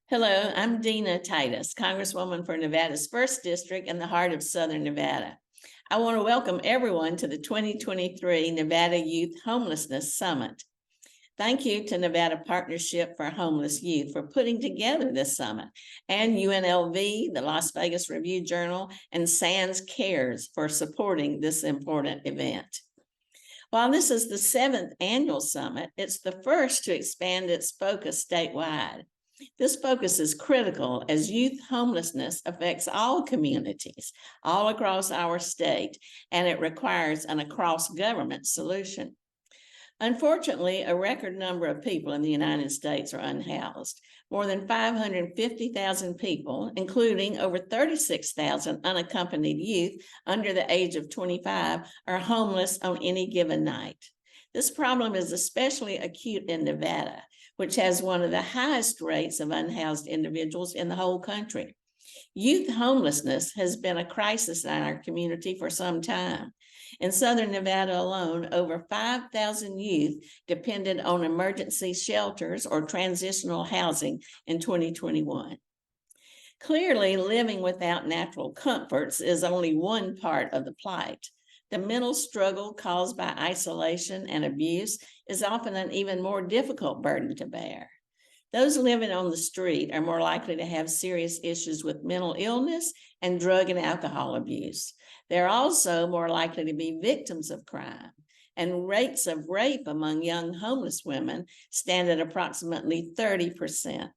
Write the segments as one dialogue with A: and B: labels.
A: Hello, I'm Dina Titus, Congresswoman for Nevada's 1st District in the heart of Southern Nevada. I want to welcome everyone to the 2023 Nevada Youth Homelessness Summit. Thank you to Nevada Partnership for Homeless Youth for putting together this summit, and UNLV, the Las Vegas Review-Journal, and SANS Cares for supporting this important event. While this is the 7th annual summit, it's the first to expand its focus statewide. This focus is critical as youth homelessness affects all communities all across our state, and it requires an across-government solution. Unfortunately, a record number of people in the United States are unhoused. More than 550,000 people, including over 36,000 unaccompanied youth under the age of 25, are homeless on any given night. This problem is especially acute in Nevada, which has one of the highest rates of unhoused individuals in the whole country. Youth homelessness has been a crisis in our community for some time. In Southern Nevada alone, over 5,000 youth depended on emergency shelters or transitional housing in 2021. Clearly, living without natural comforts is only one part of the plight. The mental struggle caused by isolation and abuse is often an even more difficult burden to bear. Those living on the street are more likely to have serious issues with mental illness and drug and alcohol abuse. They're also more likely to be victims of crime, and rates of rape among young homeless women stand at approximately 30%.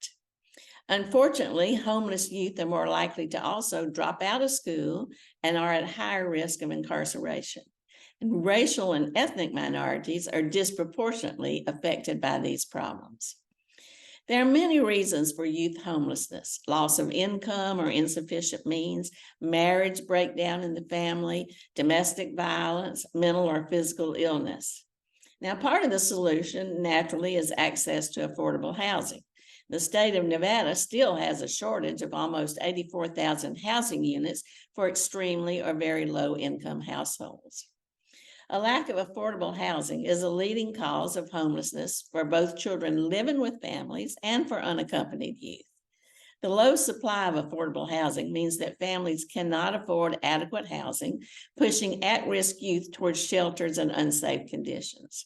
A: Unfortunately, homeless youth are more likely to also drop out of school and are at higher risk of incarceration. And racial and ethnic minorities are disproportionately affected by these problems. There are many reasons for youth homelessness: loss of income or insufficient means, marriage breakdown in the family, domestic violence, mental or physical illness. Now, part of the solution naturally is access to affordable housing. The state of Nevada still has a shortage of almost 84,000 housing units for extremely or very low income households. A lack of affordable housing is a leading cause of homelessness for both children living with families and for unaccompanied youth. The low supply of affordable housing means that families cannot afford adequate housing, pushing at-risk youth towards shelters and unsafe conditions.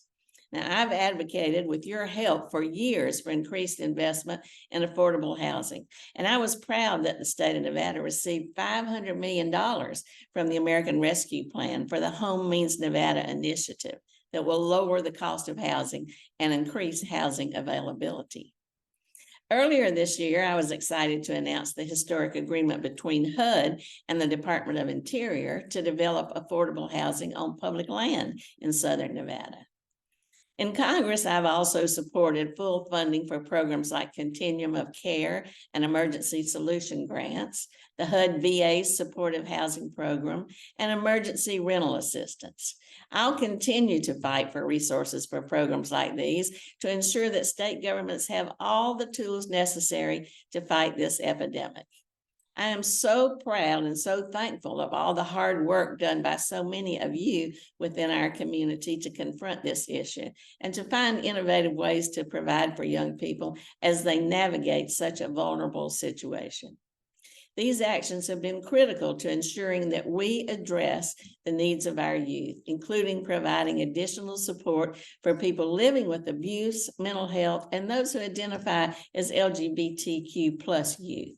A: Now, I've advocated with your help for years for increased investment in affordable housing, and I was proud that the state of Nevada received $500 million from the American Rescue Plan for the Home Means Nevada initiative that will lower the cost of housing and increase housing availability. Earlier this year, I was excited to announce the historic agreement between HUD and the Department of Interior to develop affordable housing on public land in Southern Nevada. In Congress, I've also supported full funding for programs like Continuum of Care and Emergency Solution Grants, the HUD VA Supportive Housing Program, and emergency rental assistance. I'll continue to fight for resources for programs like these to ensure that state governments have all the tools necessary to fight this epidemic. I am so proud and so thankful of all the hard work done by so many of you within our community to confront this issue and to find innovative ways to provide for young people as they navigate such a vulnerable situation. These actions have been critical to ensuring that we address the needs of our youth, including providing additional support for people living with abuse, mental health, and those who identify as LGBTQ+ youth.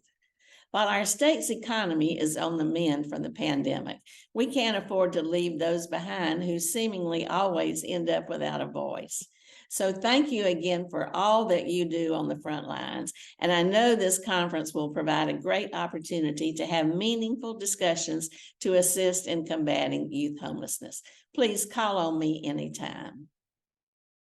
A: While our state's economy is on the mend from the pandemic, we can't afford to leave those behind who seemingly always end up without a voice. So thank you again for all that you do on the front lines. And I know this conference will provide a great opportunity to have meaningful discussions to assist in combating youth homelessness. Please call on me anytime.